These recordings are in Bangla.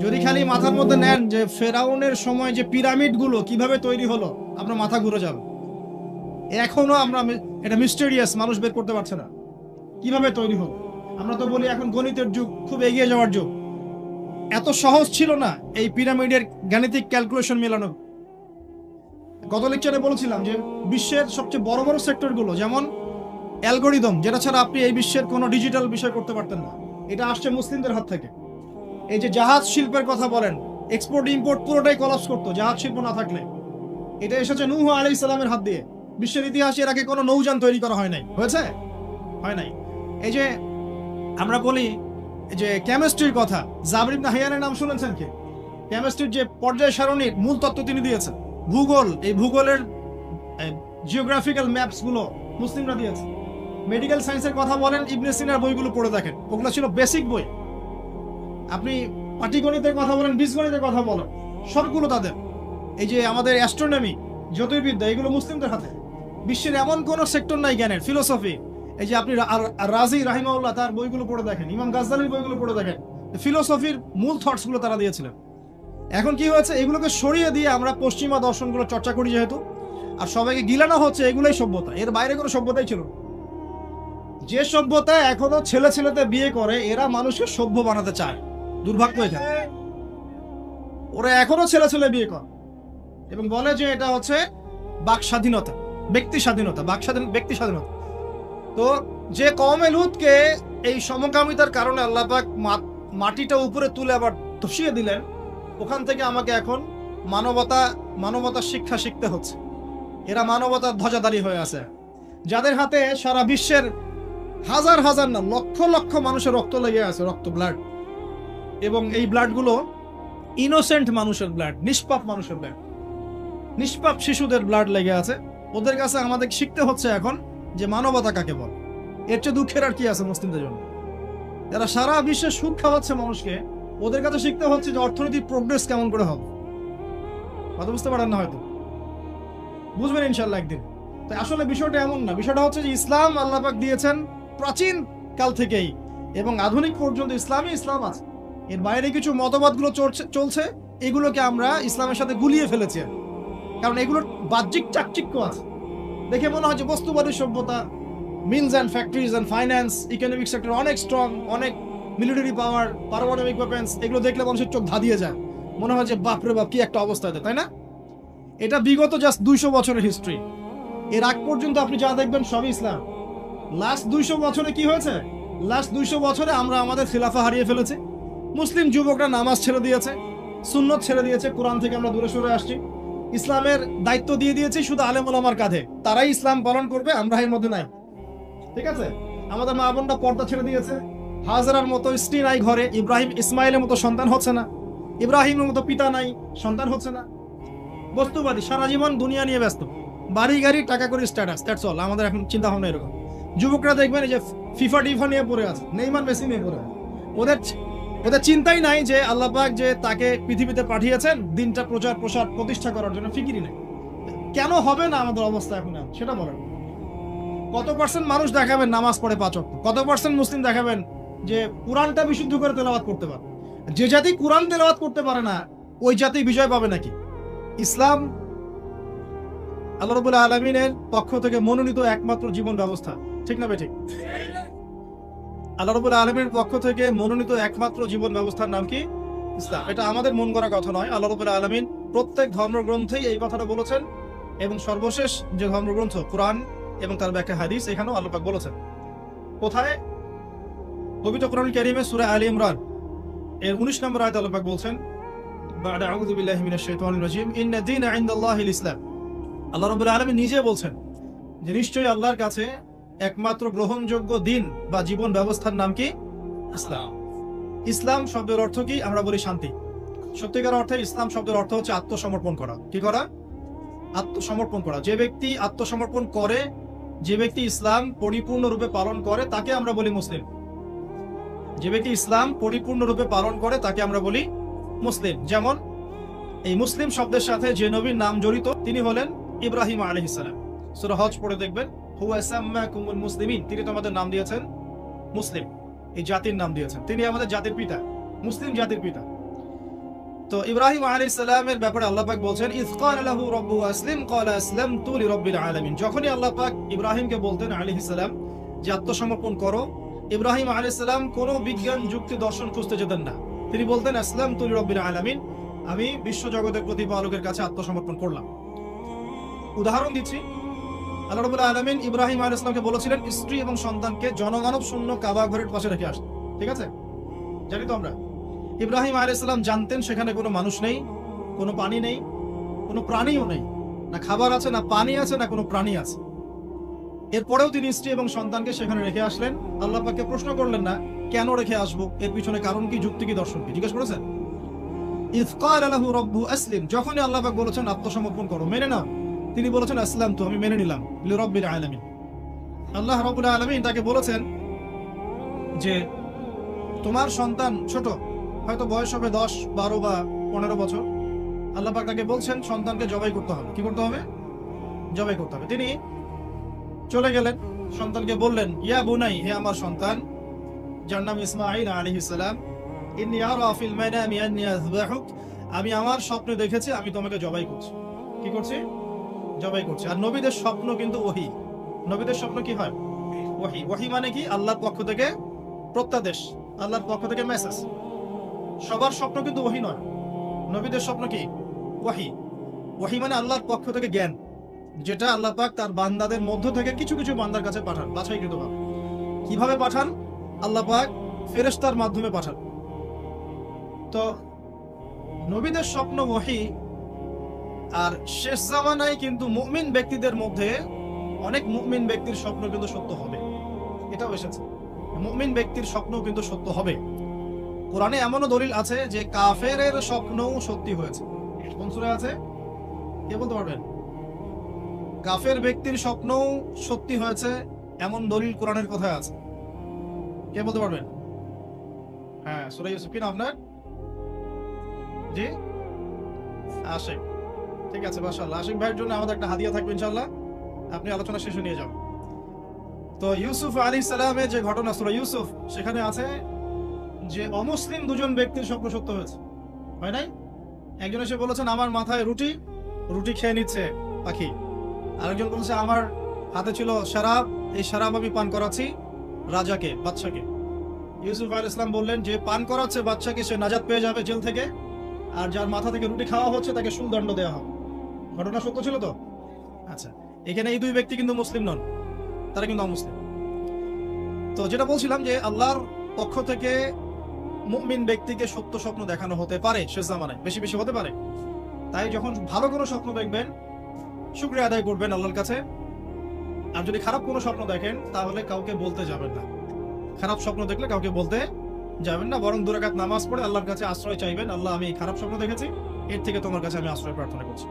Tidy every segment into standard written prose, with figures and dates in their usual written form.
যদি খালি মাথার মধ্যে নেন যে ফেরাউনের সময় যে পিরামিডগুলো কিভাবে তৈরি হলো, আপনার মাথা ঘুরে যাবে। এখনো আমরা এটা মিস্টেরিয়াস, মানুষ বের করতে পারছে না কিভাবে তৈরি হলো। আমরা তো বলি এখন গণিতের যুগ, খুব এগিয়ে যাওয়ার যুগ। এত সহজ ছিল না এই পিরামিডের গাণিতিক ক্যালকুলেশন মেলানো। গত লেকচারে বলেছিলাম যে বিশ্বের সবচেয়ে বড় বড় সেক্টরগুলো, যেমন অ্যালগোরিদম, যেটা ছাড়া আপনি এই বিশ্বের কোনো ডিজিটাল বিষয় করতে পারতেন না, এটা আসছে মুসলিমদের হাত থেকে। এই যে জাহাজ শিল্পের কথা বলেন, এক্সপোর্ট ইম্পোর্ট পুরোটাই কলাপস করতো জাহাজ শিল্প না থাকলে। এটা এসেছে নূহ আলাইহিস সালামের হাত দিয়ে। বিশ্বের ইতিহাসে এর আগে কোনো নৌযান তৈরি করা হয় নাই, হয়েছে? হয় নাই। এই যে আমরা বলি যে কেমিস্ট্রির কথা, জাবর ইবনে হাইয়ানের নাম শুনেছেন কি? কেমিস্ট্রির যে পর্যায় সারণীর মূল তত্ত্ব তিনি দিয়েছেন। ভূগোল, এই ভূগোলের জিওগ্রাফিক্যাল ম্যাপস গুলো মুসলিমরা দিয়েছে। মেডিকেল সায়েন্সের কথা বলেন, ইবনে সিনার বইগুলো পড়ে দেখেন, ওগুলো ছিল বেসিক বই। আপনি পাটিগণিতের কথা বলেন, বীজগণিতের কথা বলেন, সবগুলো তাদের। এই যে আমাদের অ্যাস্ট্রোনমি, জ্যোতির্বিদ্যা, এগুলো মুসলিমদের হাতে। বিশ্বের এমন কোন সেক্টর নাই জ্ঞানের, ফিলোসফি। এই যে আপনি রাজি রাহিমাউল্লাহ তার বইগুলো পড়ে দেখেন, ইমাম গাজ্জালির বইগুলো পড়ে দেখেন, ফিলোসফির মূল থটস গুলো তারা দিয়েছিলেন। এখন কি হয়েছে, এগুলোকে সরিয়ে দিয়ে আমরা পশ্চিমা দর্শনগুলো চর্চা করি যেহেতু, আর সবাইকে গিলানো হচ্ছে এগুলোই সভ্যতা, এর বাইরে কোনো সভ্যতাই ছিল না। যে সভ্যতা এখনো ছেলে ছেলেতে বিয়ে করে, এরা মানুষকে সভ্য বানাতে চায়। দুর্ভাগ্য এখানে, ওরা এখনো ছেলে ছেলে বিয়ে করে এবং বলে যে এটা হচ্ছে বাক স্বাধীনতা, ব্যক্তি স্বাধীনতা, বাক স্বাধীনতা, ব্যক্তি স্বাধীনতা। তো যে কওমে লূতকে এই সমকামিতার কারণে আল্লাহ পাক মাটিটা উপরে তুলে আবার ধসিয়ে দিলেন, ওখান থেকে আমাকে এখন মানবতার শিক্ষা শিখতে হচ্ছে। এরা মানবতার ধ্বজাধারী হয়ে আছে, যাদের হাতে সারা বিশ্বের হাজার হাজার না লক্ষ লক্ষ মানুষের রক্ত লেগে আছে, রক্ত, ব্লাড। এবং এই ব্লাড গুলো ইনোসেন্ট মানুষের ব্লাড, নিষ্পাপ মানুষের ব্লাড, নিষ্পাপ শিশুদের ব্লাড লেগে আছে। ওদের কাছে আমাদের শিখতে হচ্ছে এখন যে মানবতা কাকে বল। এর চেয়ে দুঃখের আর কি আছে মুসলিমদের জন্য? যারা সারা বিশ্বে সুখ খাওয়াচ্ছে মানুষকে, ওদের কাছে শিখতে হচ্ছে যে অর্থনৈতিক প্রোগ্রেস কেমন করে হবে। কথা বুঝতে পারেন না হয়তো, বুঝবেন ইনশাল্লাহ একদিন। তাই আসলে বিষয়টা এমন না, বিষয়টা হচ্ছে যে ইসলাম আল্লাহ পাক দিয়েছেন প্রাচীন কাল থেকেই, এবং আধুনিক পর্যন্ত ইসলাম আছে। এর বাইরে কিছু মতবাদগুলো চলছে, এগুলোকে আমরা ইসলামের সাথে গুলিয়ে ফেলেছি, কারণ এগুলোর বাহ্যিক চাকচিক্য আছে। দেখে মনে হয় যে বস্তুবাদী সভ্যতা, means and factories and finance, economic sector অনেক স্ট্রং, অনেক মিলিটারি পাওয়ার, পারমাণবিক ওয়েপন্স, এগুলো দেখলে মানুষের চোখ ধাঁধিয়ে যায়, মনে হয় যে বাপরে বাপ কি একটা অবস্থা, তাই না? এটা বিগত জাস্ট 200 বছরের হিস্ট্রি। এর আগ পর্যন্ত আপনি যা দেখবেন সবই ইসলাম। লাস্ট 200 বছরে কি হয়েছে? লাস্ট 200 বছরে আমরা আমাদের খিলাফা হারিয়ে ফেলেছি। মুসলিম যুবকরা নামাজ ছেড়ে দিয়েছে, সুন্নত ছেড়ে দিয়েছে, কোরআন থেকে আমরা দূরে সরে আসছি। ইসলামের দায়িত্ব দিয়ে দিয়েছি শুধু আলেম ওলামার কাঁধে, তারাই ইসলাম পালন করবে, আমরা এর মধ্যে নাই। ঠিক আছে? আমাদের মা বোনরা পর্দা ছেড়ে দিয়েছে, হাজারার মতো স্ত্রী নাই ঘরে, ইব্রাহিম ইসমাইলের মতো সন্তান হচ্ছে না, ইব্রাহিমের মতো পিতা নাই, সন্তান হচ্ছে না। বস্তুবাদী, সারা জীবন দুনিয়া নিয়ে ব্যস্ত, বাড়ি গাড়ি, টাকা করে, স্ট্যাটাস, দ্যাটস অল। আমাদের এখন চিন্তা ভাবনা এরকম। যুবকরা দেখবেন এই যে ফিফা টিফা নিয়ে পড়ে আছে, নেইমার মেসি নিয়ে পড়ে আছে। ওদের চিন্তাই নাই যে আল্লাহ পাক যে তাকে পৃথিবীতে পাঠিয়েছেন দিনটা প্রচার প্রসার প্রতিষ্ঠা করার জন্য, ফিকিরই নেই। কেন হবে না আমাদের অবস্থা এখন, সেটা বলেন। কত পার্সেন্ট মানুষ দেখাবেন নামাজ পড়ে 5 ওয়াক্ত? কত পার্সেন্ট মুসলিম দেখাবেন যে কোরআনটা বিশুদ্ধ করে তেলাওয়াত করতে পারে? যে জাতি কোরআন তেলাওয়াত করতে পারে না, ওই জাতি বিজয় পাবে নাকি? ইসলাম আল্লাহ রাব্বুল আলামিনের পক্ষ থেকে মনোনীত একমাত্র জীবন ব্যবস্থা, ঠিক না বেঠিক? আল্লাহ রাব্বুল আলামিনের পক্ষ থেকে মনোনীত একমাত্র জীবন ব্যবস্থার নাম কি? ইসলাম। এটা আমাদের মন গড়া কথা নয়, আল্লাহ রাব্বুল আলামিন প্রত্যেক ধর্মগ্রন্থেই এই কথাটা বলেছেন, এবং সর্বশেষ যে ধর্মগ্রন্থ কোরআন এবং তার ব্যাখ্যা হাদিস, এখানেও আল্লাহ পাক বলেছেন। কোথায়? পবিত্র কোরআন কারীমে সূরা আলী ইমরান এর 19 নম্বর আয়াতে আল্লাহ পাক বলছেন, বা'দা আউযু বিল্লাহি মিনাশ শাইতানির রাজীম, ইন্না দীনা ইনদাল্লাহিল ইসলাম। আল্লাহ রাব্বুল আলামিন নিজে বলছেন যে নিশ্চয়ই আল্লাহর কাছে একমাত্র গ্রহণযোগ্য দিন বা জীবন ব্যবস্থার নাম কি? ইসলাম। ইসলাম শব্দের অর্থ কি? আমরা বলি শান্তি। সত্যিকার অর্থে ইসলাম শব্দের অর্থ হচ্ছে আত্মসমর্পণ করা। কি করা? আত্মসমর্পণ করা। যে ব্যক্তি আত্মসমর্পণ করে, যে ব্যক্তি ইসলাম পরিপূর্ণরূপে পালন করে, তাকে আমরা বলি মুসলিম। যে ব্যক্তি ইসলাম পরিপূর্ণরূপে পালন করে তাকে আমরা বলি মুসলিম। যেমন এই মুসলিম শব্দের সাথে যে নবীর নাম জড়িত, তিনি হলেন ইব্রাহিম আলাইহিস সালাম। সূরা হজ পড়ে দেখবেন, হুয়া সাম্মাকুমুল মুসলিমিন, তিনি তোমাদের নাম দিয়েছেন মুসলিম, এই জাতির নাম দিয়েছেন। তিনি আমাদের জাতির পিতা, মুসলিম জাতির পিতা। তো ইব্রাহিম আলাইহিস সালামের ব্যাপারে আল্লাহ পাক বলছেন ইয ক্বালা লাহু রাব্বুহু আসলিম ক্বালা আসলামতু লিরাব্বিল আলামিন। যখনই আল্লাহ পাক ইব্রাহিমকে বলতেন আলাইহিস সালাম যে আত্মসমর্পণ করো, ইব্রাহিম আলাইহিস সালাম কোনো বিজ্ঞান যুক্তি দর্শন খুঁজতে যেতেন না। তিনি বলতেন আসলামতু লিরাব্বিল আলামিন, আমি বিশ্ব জগতের প্রতিপালকের কাছে আত্মসমর্পণ করলাম। উদাহরণ দিচ্ছি, আল্লাহ রাব্বুল আলামিন ইব্রাহিম আলাইহিস সালামকে বলেছিলেন স্ত্রী এবং সন্তানকে জনমানব শূন্য কাবা ঘরের পাশে রেখে আসতে। ঠিক আছে, জানি তো আমরা। ইব্রাহিম আলাইহিস সালাম জানতেন সেখানে কোনো মানুষ নেই, কোনো পানি নেই, কোনো প্রাণীও নেই, না খাবার আছে, না পানি আছে, না কোনো প্রাণী আছে। এরপরেও তিনি স্ত্রী এবং সন্তানকে সেখানে রেখে আসলেন। আল্লাহ পাককে প্রশ্ন করলেন না কেন রেখে আসবো, এর পিছনে কারণ কি, যুক্তি কি, দর্শন কি, জিজ্ঞেস করেছেন। ইয ক্বালা লাহু রাব্বুহু আসলিম, যখনই আল্লাহ পাক বলেছেন আত্মসমর্পণ করো, মেনে নাও, তিনি বলেছেন আসলামতু, আমি মেনে নিলাম, লিরাব্বিল আলামিন। আল্লাহ রাব্বুল আলামিন তাকে বলেছেন যে তোমার সন্তান ছোট, হয়তো বয়স হবে 10, 12 বা 15 বছর। আল্লাহ পাক তাকে বলছেন সন্তানকে জবাই করতে হবে। কি করতে হবে? জবাই করতে হবে। তিনি চলে গেলেন, সন্তানকে বললেন ইয়া বুনাই, হে আমার সন্তান, যার নাম ইসমাঈল আলাইহিস সালাম, ইন্নী আরা ফিল মানামি আন্নী আযবাহুক, আমি আমার স্বপ্নে দেখেছি আমি তোমাকে জবাই করছি। কি করছি? জবাই করছি। আর নবীদের স্বপ্ন কিন্তু ওহী। নবীদের স্বপ্ন কি হয়? ওহী। ওহী মানে কি? আল্লাহর পক্ষ থেকে প্রত্যাদেশ, আল্লাহর পক্ষ থেকে মেসেজ। সবার স্বপ্ন কিন্তু ওহী নয়। নবীদের স্বপ্ন কি? ওহী। ওহী মানে আল্লাহর পক্ষ থেকে জ্ঞান, যেটা আল্লাহ পাক তার বান্দাদের মধ্য থেকে কিছু কিছু বান্দার কাছে পাঠান, বাছাইকৃতভাবে। কিভাবে পাঠান? আল্লাহ পাক ফেরেশতার মাধ্যমে পাঠান। তো নবীদের স্বপ্ন ওহী। আর শেষ জামানায় কিন্তু মুমিন ব্যক্তিদের মধ্যে অনেক মুমিন ব্যক্তির স্বপ্ন কিন্তু সত্য হবে, এটাও এসেছে। মুমিন ব্যক্তির স্বপ্ন কিন্তু সত্য হবে। কোরআনে এমনও দলিল আছে যে কাফেরের স্বপ্নও সত্যি হয়েছে। কোন সূরায় আছে? কে বলতে পারবেন? কাফের ব্যক্তির স্বপ্নও সত্যি হয়েছে এমন দলিল কোরআনের কথায় আছে। কে বলতে পারবেন? হ্যাঁ, সূরা ইউসুফ। কি নাম আপনার? জি, আশিক। ঠিক আছে, মাশাআল্লাহ। আশিক ভাইয়ের জন্য আমাদের একটা হাদিয়া থাকবে ইনশাআল্লাহ, আপনি আলোচনা শেষে নিয়ে যান। তো ইউসুফ আলাইহিস সালামের যে ঘটনা সূরা ইউসুফ, সেখানে আছে যে অমুসলিম দুজন ব্যক্তির স্বপ্ন সত্য হয়েছে, হয় নাই? একজন এসে বলেছেন আমার মাথায় রুটি, রুটি খেয়ে নিচ্ছে পাখি। আরেকজন বলছে আমার হাতে ছিল শরাব, এই শরাব আমি পান করাচ্ছি রাজাকে, বাদশাকে। ইউসুফ আলাইহিস সালাম বললেন যে পান করাচ্ছে বাদশাকে সে নাজাত পেয়ে যাবে জেল থেকে, আর যার মাথা থেকে রুটি খাওয়া হচ্ছে তাকে শুলদণ্ড দেওয়া হবে। ঘটনা সত্য ছিল তো? আচ্ছা, এখানে এই দুই ব্যক্তি কিন্তু মুসলিম নন, তারা কিন্তু অমুসলিম। তো যেটা বলছিলাম যে আল্লাহর পক্ষ থেকে মুমিন ব্যক্তিকে সত্য স্বপ্ন দেখানো হতে পারে শেষ জামানায়, বেশি বেশি হতে পারে। তাই যখন ভালো কোনো স্বপ্ন দেখবেন শুকরিয়া আদায় করবেন আল্লাহর কাছে। আর যদি খারাপ কোনো স্বপ্ন দেখেন তাহলে কাউকে বলতে যাবেন না। খারাপ স্বপ্ন দেখলে কাউকে বলতে যাবেন না, বরং 2 রাকাত নামাজ পড়ে আল্লাহর কাছে আশ্রয় চাইবেন। আল্লাহ, আমি খারাপ স্বপ্ন দেখেছি, এর থেকে তোমার কাছে আমি আশ্রয় প্রার্থনা করছি।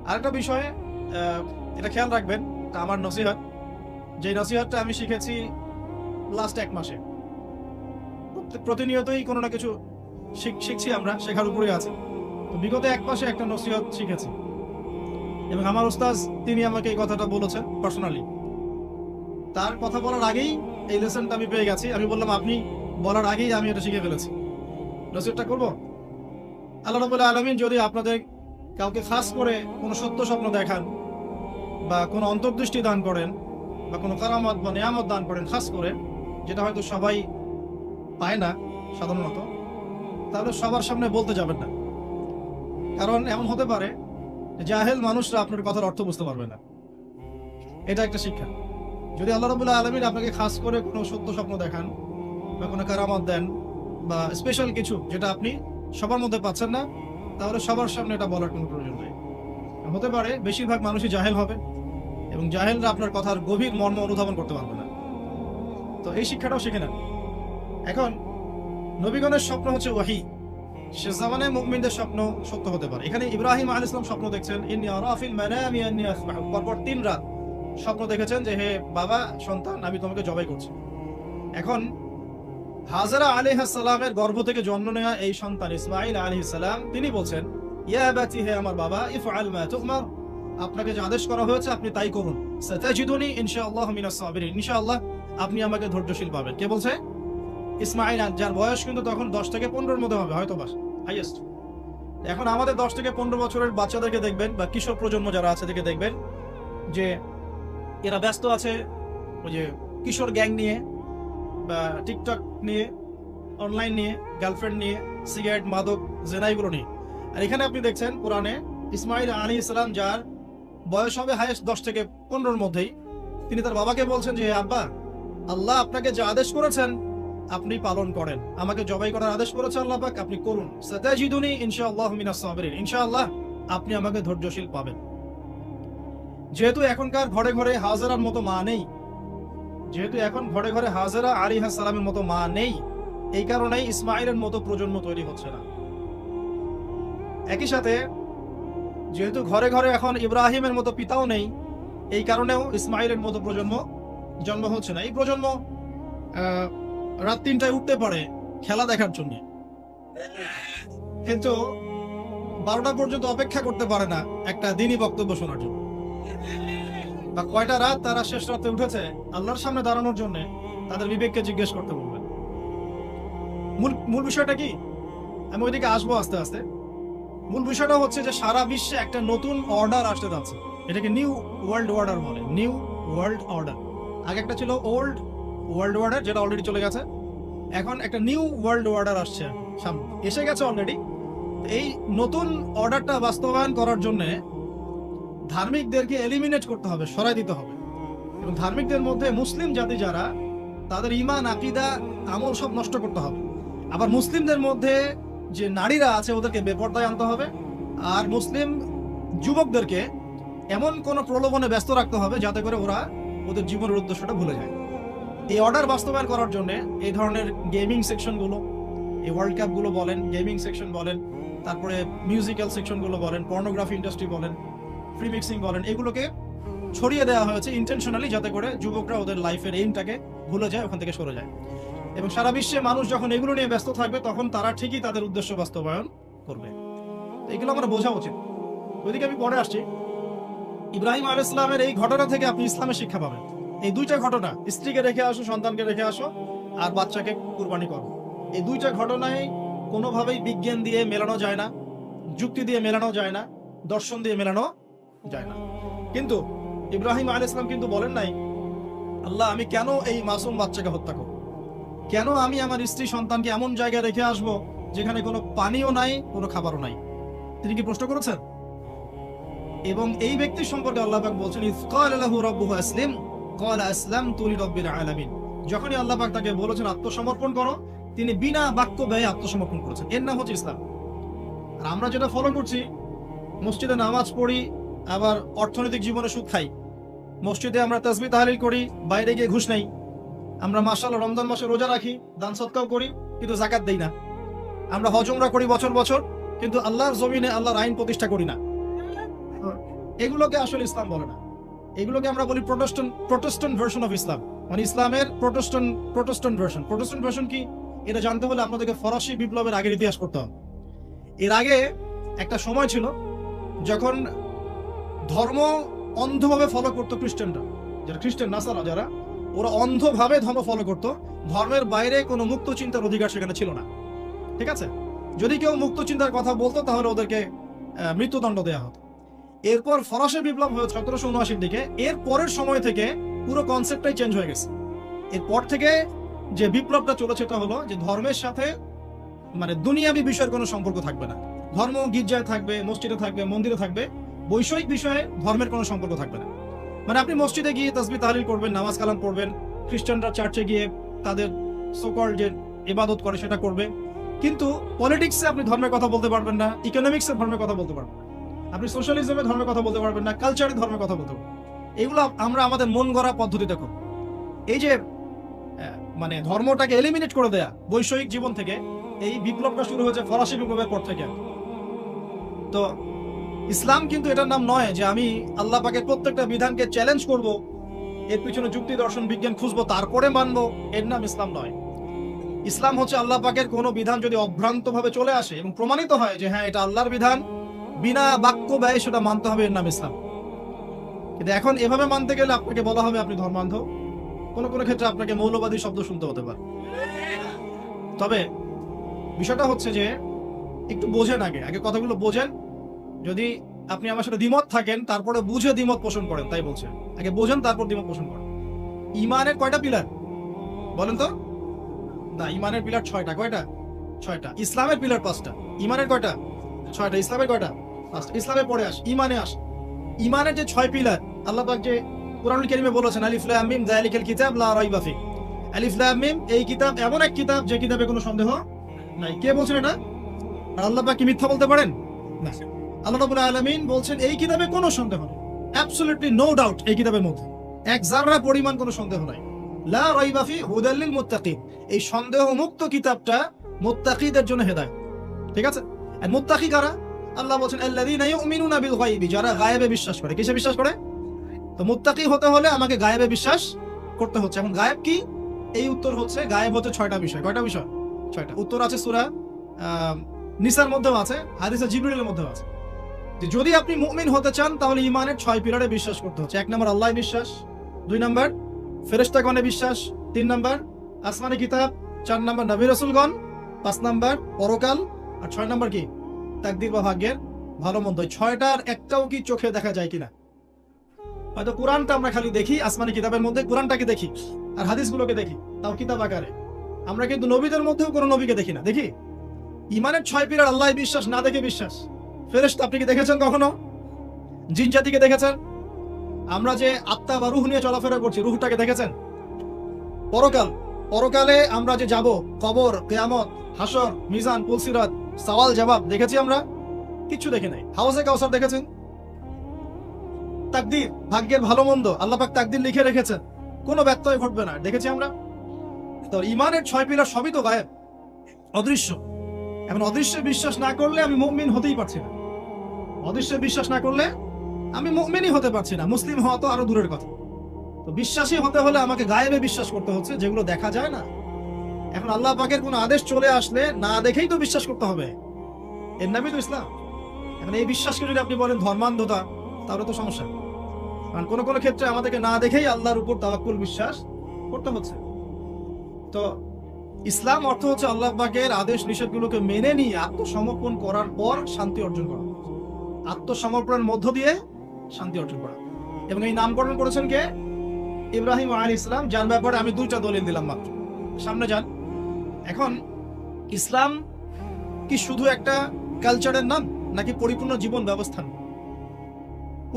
আরেকটা বিষয়ে এটা খেয়াল রাখবেন, আমার নসিহত, যে নসিহতটা আমি শিখেছি লাস্ট 1 মাসে। প্রতিনিয়তই কোনো না কিছু শিখছি আমরা, শেখার উপরে আছে। তো বিগত 1 মাসে একটা নসিহত শিখেছি, এবং আমার উস্তাজ তিনি আমাকে এই কথাটা বলেছেন পার্সোনালি। তার কথা বলার আগেই এই লেসনটা আমি পেয়ে গেছি। আমি বললাম আপনি বলার আগেই আমি এটা শিখে ফেলেছি, নসিহতটা করব। আল্লাহ রাব্বুল আলামিন যদি আপনাদের কাউকে খাস করে কোনো সত্য স্বপ্ন দেখান, বা কোনো অন্তর্দৃষ্টি দান করেন, বা কোনো কারামত বা নিয়ামত দান করেন খাস করে, যেটা হয়তো সবাই পায় না সাধারণত, তাহলে সবার সামনে বলতে যাবেন না। কারণ এমন হতে পারে জাহেল মানুষরা আপনার কথার অর্থ বুঝতে পারবে না। এটা একটা শিক্ষা। যদি আল্লাহ রাব্বুল আলামিন আপনাকে খাস করে কোনো সত্য স্বপ্ন দেখান, বা কোনো কারামত দেন, বা স্পেশাল কিছু যেটা আপনি সবার মধ্যে পাচ্ছেন না, তাহলে সবার সামনে এটা বলার কোনো প্রয়োজন নেই। হতে পারে বেশিরভাগ মানুষই জাহেল হবে, এবং জাহেলরা আপনার কথার গভীর মর্ম অনুধাবন করতে পারবে না। তো এই শিক্ষাটাও শিখে নেন। এখন নবীগণের স্বপ্ন হচ্ছে ওয়াহি। শেষ জামানায় মুমিনদের স্বপ্ন সত্য হতে পারে। এখানে ইব্রাহিম আলাইহিস সালাম স্বপ্ন দেখছেন ইন্নী আরা ফিল মানামি আন্নী আসবাহু, পরপর 3 রাত স্বপ্ন দেখেছেন যে হে বাবা, সন্তান, আমি তোমাকে জবাই করছি। এখন হাজরা আলাইহিস সালামের গর্ভ থেকে জন্ম নেওয়া এই সন্তান ইসমাঈল আলাইহিস সালাম, তিনি বলছেন ইয়া আবাতি, হে আমার বাবা, ইফআল মা তুমার, আপনাকে যে আদেশ করা হয়েছে আপনি তাই করুন। সাতাজিদুনি ইনশাআল্লাহ মিনাস সাবিরিন, ইনশাআল্লাহ আপনি আমাকে ধৈর্যশীল পাবেন। কে বলছে? ইসমাঈল, যার বয়স কিন্তু তখন 10 থেকে 15-র মধ্যে হবে হয়তো, বাস হাইয়েস্ট। এখন আমাদের 10 থেকে 15 বছরের বাচ্চাদেরকে দেখবেন, বা কিশোর প্রজন্ম যারা আছে তাদেরকে দেখবেন যে এরা ব্যস্ত আছে ওই যে কিশোর গ্যাং নিয়ে, বা টিকটক নিয়ে, অনলাইন নিয়ে, গার্লফ্রেন্ড নিয়ে, সিগারেট, মাদক, জেনা, এগুলো নিয়ে। আর এখানে আপনি দেখছেন কোরআনে ইসমাইল আলাইহিস সালাম, যার বয়স হবে হাইয়েস্ট 10 থেকে 15-র মধ্যেই, তিনি তার বাবাকে বলছেন যে আব্বা, আল্লাহ আপনাকে যে আদেশ করেছেন আপনি পালন করেন, আমাকে জবাই করার আদেশ করেছে আল্লাহ পাক, আপনি করুন। সাতাজিদুনি ইনশাআল্লাহু মিনাস সাবিরিন, ইনশাআল্লাহ আপনি আমাকে ধৈর্যশীল পাবেন। যেহেতু এখনকার ঘরে ঘরে হাজেরার মতো মা নেই, যেহেতু এখন ঘরে ঘরে হাজেরা আলাইহিস সালামের মতো মা নেই, এই কারণেই ইসমাইলের মতো প্রজন্ম তৈরি হচ্ছে না। একই সাথে যেহেতু ঘরে ঘরে এখন ইব্রাহিমের মতো পিতাও নেই, এই কারণেও ইসমাইলের মতো প্রজন্ম জন্ম হচ্ছে না। এই প্রজন্ম রাত 3টায় উঠতে পারে খেলা দেখার জন্য, কিন্তু 12টা পর্যন্ত অপেক্ষা করতে পারে না একটা দিনই বক্তব্য শোনার জন্য। বা কয়টা রাত তারা শেষ রাতে উঠেছে আল্লাহর সামনে দাঁড়ানোর জন্য, তাদের বিবেককে জিজ্ঞেস করতে বলবেন। মূল বিষয়টা কি, আমি ওইদিকে আসবো আস্তে আস্তে। মূল বিষয়টা হচ্ছে যে সারা বিশ্বে একটা নতুন অর্ডার আসতে যাচ্ছে, এটাকে নিউ ওয়ার্ল্ড অর্ডার বলে। নিউ ওয়ার্ল্ড অর্ডার, আগে একটা ছিল ওল্ড ওয়ার্ল্ড অর্ডার, যেটা অলরেডি চলে গেছে। এখন একটা নিউ ওয়ার্ল্ড অর্ডার আসছে, সামনে এসে গেছে অলরেডি। এই নতুন অর্ডারটা বাস্তবায়ন করার জন্য ধার্মিকদেরকে এলিমিনেট করতে হবে, সরাই দিতে হবে। এবং ধার্মিকদের মধ্যে মুসলিম জাতি যারা, তাদের ঈমান, আকীদা, আমল সব নষ্ট করতে হবে। আবার মুসলিমদের মধ্যে যে নারীরা আছে ওদেরকে বেপরদায় আনতে হবে। আর মুসলিম যুবকদেরকে এমন কোন প্রলোভনে ব্যস্ত রাখতে হবে যাতে করে ওরা ওদের জীবনের উদ্দেশ্যটা ভুলে যায়। এই অর্ডার বাস্তবায়ন করার জন্য এই ধরনের গেমিং সেকশনগুলো, এই ওয়ার্ল্ড কাপগুলো বলেন, গেমিং সেকশন বলেন, তারপরে মিউজিক্যাল সেকশনগুলো বলেন, পর্নোগ্রাফি ইন্ডাস্ট্রি বলেন, ফ্রি মিক্সিং বলেন, এগুলোকে ছড়িয়ে দেওয়া হয়েছে ইন্টেনশনালি, যাতে করে যুবকরা ওদের লাইফের এইমটাকে ভুলে যায়, ওখান থেকে সরে যায়। এবং সারা বিশ্বে মানুষ যখন এগুলো নিয়ে ব্যস্ত থাকবে তখন তারা ঠিকই তাদের উদ্দেশ্য বাস্তবায়ন করবে। এগুলো আমরা বোঝা উচিত। ওইদিকে আমি পরে আসছি। ইব্রাহিম আলাইহিস সালামের এই ঘটনা থেকে আপনি ইসলামের শিক্ষা পাবেন। এই দুইটা ঘটনা, স্ত্রীকে রেখে আসো, সন্তানকে রেখে আসো, আর বাচ্চাকে কুরবানি করো, এই দুইটা ঘটনায় কোনোভাবেই বিজ্ঞান দিয়ে মেলানো যায় না, যুক্তি দিয়ে মেলানো যায় না, দর্শন দিয়ে মেলানো যায় না। কিন্তু ইব্রাহিম আলাইহিস সালাম কিন্তু বলেন নাই, আল্লাহ আমি কেন এই মাসুম বাচ্চাকে হত্যা করব, কেন আমি আমার স্ত্রী সন্তানকে এমন জায়গায় রেখে আসবো যেখানে কোনো পানিও নাই, কোনো খাবারও নাই। তিনি কি প্রশ্ন করেছেন? এবং এই ব্যক্তির সম্পর্কে আল্লাহ পাক বলছেন, ইয ক্বালা লাহু রাব্বুহু আসলিম ক্বালা আসলামতু লিরাব্বিল আলামিন। যখনই আল্লাহ পাক তাকে বলেছেন আত্মসমর্পণ করো, তিনি বিনা বাক্য ব্যয়ে আত্মসমর্পণ করেছেন। এর নাম হচ্ছে ইসলাম। আর আমরা যেটা ফলো করছি, মসজিদে নামাজ পড়ি, আবার অর্থনৈতিক জীবনে সুদ খাই। মসজিদে আমরা তাসবিহ তাহলিল করি, বাইরে গিয়ে ঘুষ নেই। আমরা মাশাআল্লাহ রমজান মাসে রোজা রাখি, দান সদকাও করি, কিন্তু যাকাত দেই না। আমরা হজ উমরা করি বছর বছর, কিন্তু আল্লাহর জমিনে আল্লাহর আইন প্রতিষ্ঠা করি না। এগুলোকে আসলে ইসলাম বলে না, এগুলোকে আমরা বলি প্রোটেস্ট্যান্ট ভার্সন অফ ইসলাম, মানে ইসলামের প্রোটেস্ট্যান্ট ভার্সন। প্রোটেস্ট্যান্ট ভার্সন কি, এটা জানতে হলে আপনাদেরকে ফরাসি বিপ্লবের আগের ইতিহাস পড়তে হবে। এর আগে একটা সময় ছিল যখন ধর্ম অন্ধভাবে ফলো করতো খ্রিস্টানরা, যারা খ্রিস্টান নাসারা, যারা ওরা অন্ধভাবে ধর্ম ফলো করতো। ধর্মের বাইরে কোনো মুক্ত চিন্তার অধিকার সেখানে ছিল না। ঠিক আছে, যদি কেউ মুক্ত চিন্তার কথা বলতো তাহলে ওদেরকে মৃত্যুদণ্ড দেওয়া হতো। এরপর ফরাসি বিপ্লব হয়েছে 1779-র দিকে। এর পরের সময় থেকে পুরো কনসেপ্টটাই চেঞ্জ হয়ে গেছে। এরপর থেকে যে বিপ্লবটা চলেছে তা হলো যে ধর্মের সাথে মানে দুনিয়াবী বিষয়ের কোনো সম্পর্ক থাকবে না। ধর্ম গির্জায় থাকবে, মসজিদে থাকবে, মন্দিরে থাকবে, বৈষয়িক বিষয়ে ধর্মের কোনো সম্পর্ক থাকবে না। মানে আপনি মসজিদে গিয়ে তাসবিহ তাহলিল করবেন, নামাজ কালাম পড়বেন, খ্রিস্টানরা চার্চে গিয়ে তাদের সকল যে ইবাদত করে সেটা করবে, কিন্তু পলিটিক্সে আপনি ধর্মের কথা বলতে পারবেন না, ইকোনমিক্সে ধর্মের কথা বলতে পারবেন না, আপনি সোশ্যালিজমে ধর্মের কথা বলতে পারবেন না, কালচারে ধর্মের কথা বলতে পারবেন। এগুলো আমরা আমাদের মন গড়া পদ্ধতি দেখো। এই যে মানে ধর্মটাকে এলিমিনেট করে দেয়া বৈষয়িক জীবন থেকে, এই বিপ্লবটা শুরু হয়েছে ফরাসি বিপ্লবের পর থেকে। তো ইসলাম কিন্তু এটার নাম নয় যে আমি আল্লাহ পাকের প্রত্যেকটা বিধানকে চ্যালেঞ্জ করব, এর পিছনে যুক্তি দর্শন বিজ্ঞান খুঁজবো, তারপরে মানবো, এর নাম ইসলাম নয়। ইসলাম হচ্ছে আল্লাহ পাকের কোনো বিধান যদি অভ্রান্ত ভাবে চলে আসে এবং প্রমাণিত হয় যে হ্যাঁ এটা আল্লাহর বিধান, বিনা বাক্য ব্যয় সেটা মানতে হবে, এর নাম ইসলাম। কিন্তু এখন এভাবে মানতে গেলে আপনাকে বলা হবে আপনি ধর্মান্ধ, কোনো কোনো ক্ষেত্রে আপনাকে মৌলবাদী শব্দ শুনতে হতে পারে। তবে বিষয়টা হচ্ছে যে একটু বোঝেন, আগে আগে কথাগুলো বোঝেন। যদি আপনি আমার সাথে দ্বিমত থাকেন তারপরে বুঝে দ্বিমত পোষণ করেন, তাই বলছেন। আগে বোঝেন তারপর দ্বিমত পোষণ করেন। ইমানের কয়টা পিলার বলেন তো? না, ইমানের পিলার 6টা। কয়টা? 6টা। ইসলামের পিলার 5টা। ইমানের কয়টা? 6টা। ইসলামের কয়টা? 5টা। ইসলামে পড়ে আস, ইমানে আস। ইমানের যে 6 পিলার আল্লাহ পাক যে কুরআনুল কারীমে বলেছেন, আলিফ লাম মিম যালিকাল কিতাব লা রাইবা ফি। আলিফ লাম মিম, এই কিতাব এমন এক কিতাব যে কিতাবে কোনো সন্দেহ নাই। কে বলছেন এটা? আর আল্লাহ পাক কি মিথ্যা বলতে পারেন? না। আল্লাহ রাব্বুল আলামিন বলছেন এই কিতাবে কোনো সন্দেহ নেই, অ্যাবসলিউটলি নো ডাউট, এই কিতাবের মধ্যে এক জাররা পরিমাণ কোনো সন্দেহ নাই। লা রাইবা ফি হুদাল লিল মুত্তাকিন, এই সন্দেহ মুক্ত কিতাবটা মুত্তাকিদের জন্য হেদায়েত। ঠিক আছে? আর মুত্তাকি কারা? আল্লাহ বলছেন আল্লাযীনা ইউমিনুনা বিল গায়বি, যারা গায়েবে বিশ্বাস করে। কিসে বিশ্বাস করে? তো মুত্তাকি হতে হলে আমাকে গায়েবে বিশ্বাস করতে হচ্ছে। এখন গায়েব কি? এই উত্তর হচ্ছে গায়েব হচ্ছে 6টা বিষয়। কয়টা বিষয়? 6টা। উত্তর আছে সূরা নিসার মধ্যেও আছে, হাদিসে জিবরিলের মধ্যেও আছে। যে যদি আপনি মুমিন হতে চান তাহলে ইমানের 6 পিলারে বিশ্বাস করতে হচ্ছে। 1 নম্বর আল্লাহ বিশ্বাস, 2 নম্বর ফেরেশতাগণে বিশ্বাস, 3 নম্বর আসমানি কিতাব, 4 নম্বর নবী রাসূলগণ, 5 নম্বর পরকাল, আর 6 নম্বর কি? তাকদীর বা ভাগ্যের ভালো মন্দ। 6টার একটাও কি চোখে দেখা যায় কিনা? হয়তো কোরআনটা আমরা খালি দেখি, আসমানি কিতাবের মধ্যে কোরআনটাকে দেখি আর হাদিসগুলোকে দেখি, তাও কিতাব আকারে। আমরা কিন্তু নবীদের মধ্যেও কোনো নবীকে দেখি না। দেখি? ইমানের 6 পিলার আল্লাহ বিশ্বাস, না দেখে বিশ্বাস। ফেরেশতা আপনি কি দেখেছেন কখনো? জিন জাতিকে দেখেছেন? আমরা যে আত্মা বা রূহ নিয়ে চলাফেরা করছি, রূহটাকে দেখেছেন? পরকাল, পরকালে আমরা যে যাব, কবর, কিয়ামত, হাসর, মিজান, পুলসিরাত, সওয়াল জবাব দেখেছি আমরা? কিচ্ছু দেখি নাই। হাউজে কাউসার দেখেছেন? তাকদীর, ভাগ্যের ভালো মন্দ, আল্লাহ পাক তাকদীর লিখে রেখেছেন, কোনো ব্যত্যয় ঘটবে না, দেখেছি আমরা? তো ইমানের 6 পিলার সবই তো গায়েব, অদৃশ্য। এখন অদৃশ্যে বিশ্বাস না করলে আমি মুমিন হতেই পারছি না। অদৃশ্যে বিশ্বাস না করলে আমি মুমিনই হতে পারছি না। মুসলিম হওয়া তো আরো দূরের কথা। তো বিশ্বাসী হতে হলে আমাকে গায়েবে বিশ্বাস করতে হচ্ছে, যেগুলো দেখা যায় না। এখন আল্লাহ পাকের কোনো আদেশ চলে আসলে না দেখেই তো বিশ্বাস করতে হবে, এর নামই তো ইসলাম। এখন এই বিশ্বাসকে যদি আপনি বলেন ধর্মান্ধতা, তাহলে তো সমস্যা। কারণ কোনো কোনো ক্ষেত্রে আমাদেরকে না দেখেই আল্লাহর উপর তাওয়াক্কুল, বিশ্বাস করতে হচ্ছে। তো ইসলাম অর্থ হচ্ছে আল্লাহ পাকের আদেশ নিষেধগুলোকে মেনে নিয়ে আত্মসমর্পণ করার পর শান্তি অর্জন করা। আত্মসমর্পণের মধ্য দিয়ে শান্তি অর্জন করা। এবং এই নামকরণ করেছেন কে? ইব্রাহিম আলাইহিস সালাম, যার ব্যাপারে আমি 2টা দলিল দিলাম মাত্র। সামনে যান। এখন ইসলাম কি শুধু একটা কালচারের নাম, নাকি পরিপূর্ণ জীবন ব্যবস্থা?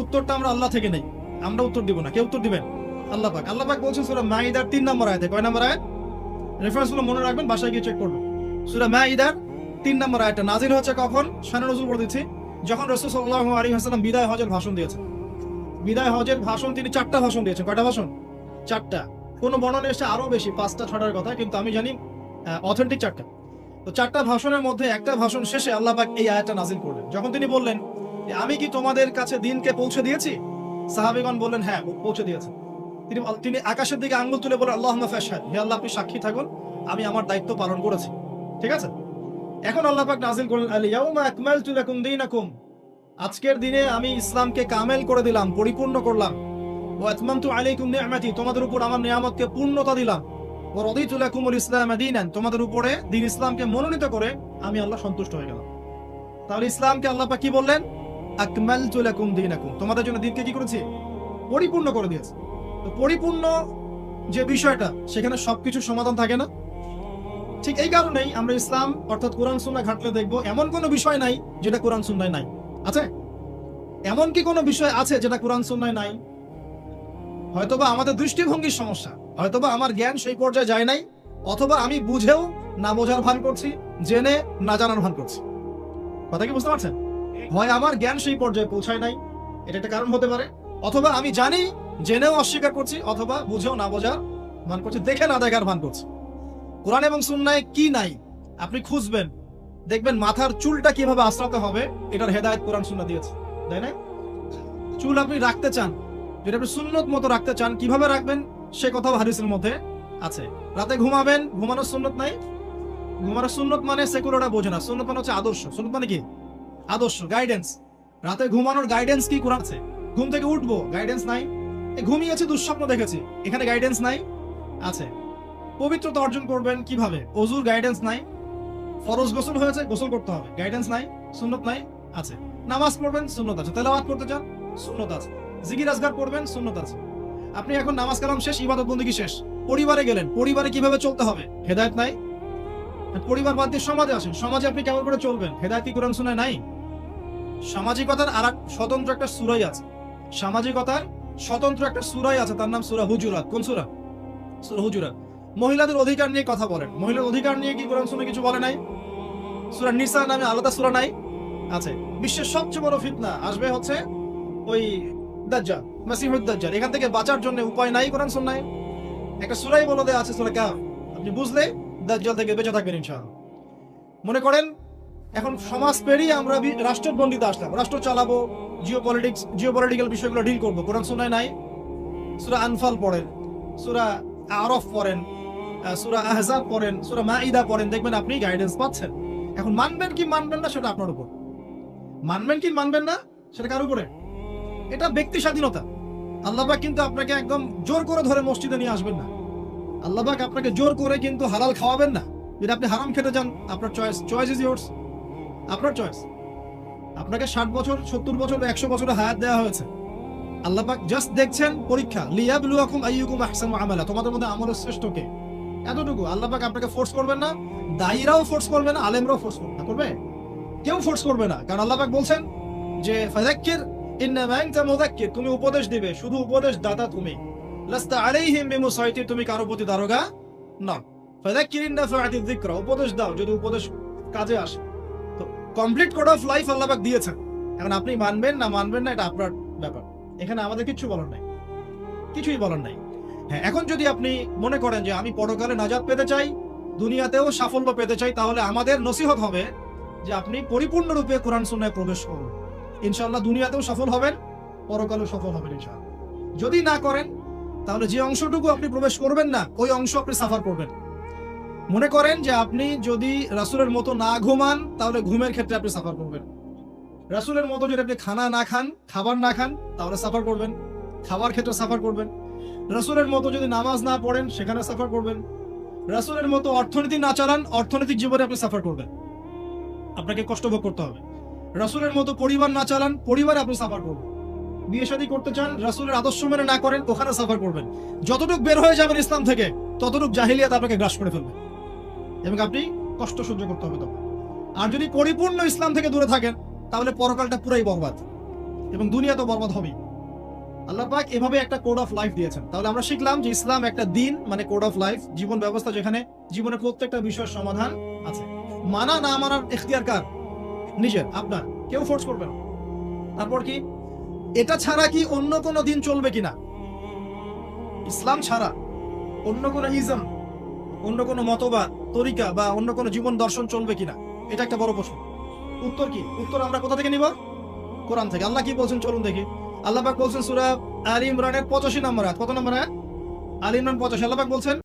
উত্তরটা আমরা আল্লাহ থেকে নেই, আমরা উত্তর দিব না। কে উত্তর দিবেন? আল্লাহ পাক। আল্লাহ পাক বলছেন সূরা মাইদার 3 নম্বর আয়াতে। কয় নম্বর আয়াত? রেফারেন্সগুলো মনে রাখবেন, বাসায় গিয়ে চেক করবেন। সূরা মাইদার 3 নম্বর আয়াতটা নাযিল হচ্ছে কখন? শানে নজুল বলে দিচ্ছি, যখন রাসূল সাল্লাল্লাহু আলাইহি ওয়াসাল্লাম বিদায় হজের ভাষণ দিয়েছেন। বিদায় হজের ভাষণ তিনি 4টা ভাষণ দিয়েছেন। কয়টা ভাষণ? 4টা। কোন বর্ণনা এসে আরো বেশি, 5টা 6টার কথা, কিন্তু আমি জানি অথেন্টিক 4টা। তো 4টা ভাষণের মধ্যে একটা ভাষণ শেষে আল্লাহ পাক এই আয়াতটা নাযিল করলেন, যখন তিনি বললেন যে আমি কি তোমাদের কাছে দিনকে পৌঁছে দিয়েছি? সাহাবীগণ বললেন হ্যাঁ, পৌঁছে দিয়েছেন। তিনি আকাশের দিকে আঙ্গুল তুলে বলেন আল্লাহুম্মা ফাশহাদ, হে আল্লাহ আপনি সাক্ষী থাকুন, আমি আমার দায়িত্ব পালন করেছি। ঠিক আছে? এখন আল্লাহ পাক নাযিল করলেন আল ইয়াউমা আকমালতু লাকুম দীনাকুম, আজকের দিনে আমি ইসলামকে কামেল করে দিলাম, পরিপূর্ণ করলাম। ওয়া আতমামতু আলাইকুম নি'মাতি, তোমাদের উপর আমার নিয়ামতকে পূর্ণতা দিলাম। ওয়া রাদিতু লাকুমুল ইসলাম দীনান, তোমাদের উপরে দ্বীন ইসলামকে মনোনীত করে আমি আল্লাহ সন্তুষ্ট হয়ে গেলাম। তাহলে ইসলামকে আল্লাহ পাক কি বললেন? আকমালতু লাকুম দীনাকুম, তোমাদের জন্য দ্বীনকে কি করেছি? পরিপূর্ণ করে দিয়েছি। তো পরিপূর্ণ যে বিষয়টা, সেখানে সবকিছু সমাধান থাকে না। ঠিক এই কারণেই আমরা ইসলাম অর্থাৎ কোরআন সুন্নাহ ঘাটলে দেখবো এমন কোনো বিষয় নাই যেটা কোরআন সুন্নায় নাই। আছে? এমন কি কোনো বিষয় আছে যেটা কোরআন সুন্নায় নাই? হয়তোবা আমাদের দৃষ্টিভঙ্গির সমস্যা, হয়তোবা আমার জ্ঞান সেই পর্যায়ে যায় নাই, অথবা আমি বুঝেও না বোঝার ভান করছি, জেনে না জানার ভান করছি। কথা কি বুঝতে পারছেন? হয় আমার জ্ঞান সেই পর্যায়ে পৌঁছায় নাই, এটা একটা কারণ হতে পারে, অথবা আমি জানি জেনেও অস্বীকার করছি, অথবা বুঝেও না বোঝার ভান করছি, দেখে না দেখার ভান করছি। কোরআন এবং সুন্নায় কি নাই আপনি খুঁজবেন, দেখবেন মাথার চুলটা কিভাবে আঁচড়াতে হবে এটার হেদায়েত কোরআন সুন্নাহ দিয়েছে, তাই না? চুল আপনি রাখতে চান, যদি আপনি সুন্নত মতো রাখতে চান, কিভাবে রাখবেন সে কথাও হাদিসের মধ্যে আছে। রাতে ঘুমাবেন, ঘুমানোর সুন্নত নাই। ঘুমানোর সুন্নত মানে সেকুলারটা বোঝে না, সুন্নত মানে হচ্ছে আদর্শ। সুন্নত মানে কি? আদর্শ, গাইডেন্স। রাতে ঘুমানোর গাইডেন্স কি কোরআন আছে? ঘুম থেকে উঠবো, গাইডেন্স নাই। ঘুমিয়েছি, দুঃস্বপ্ন দেখেছি, এখানে গাইডেন্স নাই। আছে। পবিত্রতা অর্জন করবেন কিভাবে? ওযুর গাইডেন্স নাই। ফরজ গোসল হয়েছে, গোসল করতে হবে, গাইডেন্স নাই, সুন্নত নাই, আছে। নামাজ পড়বেন, সুন্নত আছে। তেলাওয়াত করতে চান, সুন্নত আছে। জিকির আজকার করবেন, সুন্নত আছে। আপনি এখন নামাজ কালাম শেষ, ইবাদত বন্দেগী শেষ, পরিবারে গেলেন, পরিবারে কিভাবে চলতে হবে হেদায়েত নাই। পরিবার বাদ দিয়ে সমাজে আসেন, সমাজে আপনি কেমন করে চলবেন হেদায়েত কি কোরআন সুন্নাহ নাই? সামাজিকতার আরেক স্বতন্ত্র একটা সূরাই আছে, সামাজিকতার স্বতন্ত্র একটা সূরাই আছে, তার নাম সূরা হুজুরাত। কোন সূরা? সূরা হুজুরাত। মহিলাদের অধিকার নিয়ে কথা বলেন, মহিলার অধিকার নিয়ে কি কোরআন সুন্নাহ কিছু বলে নাই? সূরা নিসা নামে আলাদা সূরা নাই? আছে। বিশ্বের সবচেয়ে বড় ফিতনা আসবে হচ্ছে ওই দাজ্জাল, মাসিহুদ দাজ্জাল। এখান থেকে বাঁচার জন্য উপায় নাই কোরআন সুন্নাহে? একটা সূরাই বলে দেয়া আছে, সূরা কাহফ। আপনি বুঝলে দাজ্জাল থেকে বেঁচে থাকবেন ইনশাআল্লাহ। মনে করেন এখন সমাজ পেরিয়ে আমরা রাষ্ট্রের গণ্ডিতে আসলাম, রাষ্ট্র চালাবো, জিওপলিটিক্যাল বিষয়গুলো ডিল করবো, কোরআন সুন্নাহে নাই। সূরা আনফাল পড়েন, সূরা আরফ পড়েন, সূরা আহজাব পড়েন, সূরা মাইদা পড়েন, দেখবেন আপনি গাইডেন্স পাচ্ছেন। এখন মানবেন কি মানবেন না সেটা আপনার উপর, মানবেন কি মানবেন না সেটা কার উপরে? এটা ব্যক্তি স্বাধীনতা। আল্লাহ পাক কিন্তু আপনাকে একদম জোর করে ধরে মসজিদে নিয়ে আসবেন না। আল্লাহ পাক আপনাকে জোর করে কিন্তু হালাল খাওয়াবেন না। যদি আপনি হারাম খেতে যান, আপনার চয়েস ইজ ইয়োর্স, আপনার চয়েস। আপনাকে 60 বছর, 70 বছর, 100 বছরের হায়াত দেওয়া হয়েছে। আল্লাহ পাক জাস্ট দেখছেন পরীক্ষা, লিয়াবলুয়াকুম আইয়ুকুম আহসানু আমালা, তোমাদের মধ্যে আমলের শ্রেষ্ঠ কে, এতটুকু। আল্লাহ পাক আপনাকে ফোর্স করবেন না, দায়ীরাও ফোর্স করবে না, আলেমরাও ফোর্স করবে, কেউ ফোর্স করবে না। কারণ আল্লাহ পাক বলছেন যে ফাযাক্কির ইন্নামা আনতা মুযাক্কির, তুমি উপদেশ দিবে, শুধু উপদেশ দাতা তুমি। লাস্তা আলাইহিম বিমুসাইতির, তুমি কারো প্রতি দারোগা নও। ফাযাক্কির ইন নাফাআতিয যিকরা, উপদেশ দাও যদি উপদেশ কাজে আসে। তো কমপ্লিট কোড অফ লাইফ আল্লাহ পাক দিয়েছেন। এখন আপনি মানবেন না মানবেন না এটা আপনার ব্যাপার, এখানে আমাদের কিচ্ছু বলার নাই, কিছুই বলার নাই। হ্যাঁ, এখন যদি আপনি মনে করেন যে আমি পরকালে নাজাত পেতে চাই, দুনিয়াতেও সাফল্য পেতে চাই, তাহলে আমাদের নসিহত হবে যে আপনি পরিপূর্ণরূপে কোরআন সুন্নাহে প্রবেশ করুন। ইনশাআল্লাহ দুনিয়াতেও সফল হবেন, পরকালেও সফল হবেন ইনশাআল্লাহ। যদি না করেন তাহলে যে অংশটুকু আপনি প্রবেশ করবেন না, ওই অংশ আপনি সাফার করবেন। মনে করেন যে আপনি যদি রাসূলের মতো না ঘুমান, তাহলে ঘুমের ক্ষেত্রে আপনি সাফার করবেন। রাসূলের মতো যদি আপনি খানা না খান, খাবার না খান, তাহলে সাফার করবেন, খাবার ক্ষেত্রে সাফার করবেন। রাসূলের মতো যদি নামাজ না পড়েন, সেখানে সাফার করবেন। রাসূলের মতো অর্থনীতি না চালান, অর্থনৈতিক জীবনে আপনি সাফার করবেন, আপনাকে কষ্ট ভোগ করতে হবে। রাসূলের মতো পরিবার না চালান, পরিবারে আপনি সাফার করবেন। বিয়ে শাদী করতে চান, রাসূলের আদর্শ মেনে না করেন, ওখানে সাফার করবেন। যতটুকু বের হয়ে যাবেন ইসলাম থেকে, ততটুকু জাহিলিয়াত আপনাকে গ্রাস করে ফেলবে এবং আপনি কষ্ট সহ্য করতে হবে তখন। আর যদি পরিপূর্ণ ইসলাম থেকে দূরে থাকেন, তাহলে পরকালটা পুরাই বরবাদ এবং দুনিয়া তো বরবাদ হবেই। আল্লাহ পাক এভাবে একটা কোড অফ লাইফ দিয়েছেন। তাহলে আমরা শিখলাম যে ইসলাম একটা দিন, মানে কোড অফ লাইফ, জীবন ব্যবস্থা, যেখানে জীবনের প্রত্যেকটা বিষয়ের সমাধান আছে। মানা না মানার ইখতিয়ার কার? নিজের, আপনার, কেউ ফোর্স করবে না। তারপর কি এটা ছাড়া কি অন্য কোনো দিন চলবে কিনা? ইসলাম ছাড়া অন্য কোনো ইজম, অন্য কোনো মতবাদ, তরিকা বা অন্য কোনো জীবন দর্শন চলবে কিনা, এটা একটা বড় প্রশ্ন। উত্তর কি? উত্তর আমরা কোথা থেকে নিব? কোরআন থেকে। আল্লাহ কি বলছেন চলুন দেখি। আল্লাহ পাক বলছেন সূরা আলে ইমরানের 85 নম্বর আয়াত। কত নম্বর আয়াত? আলে ইমরান 85। আল্লাহ পাক বলছেন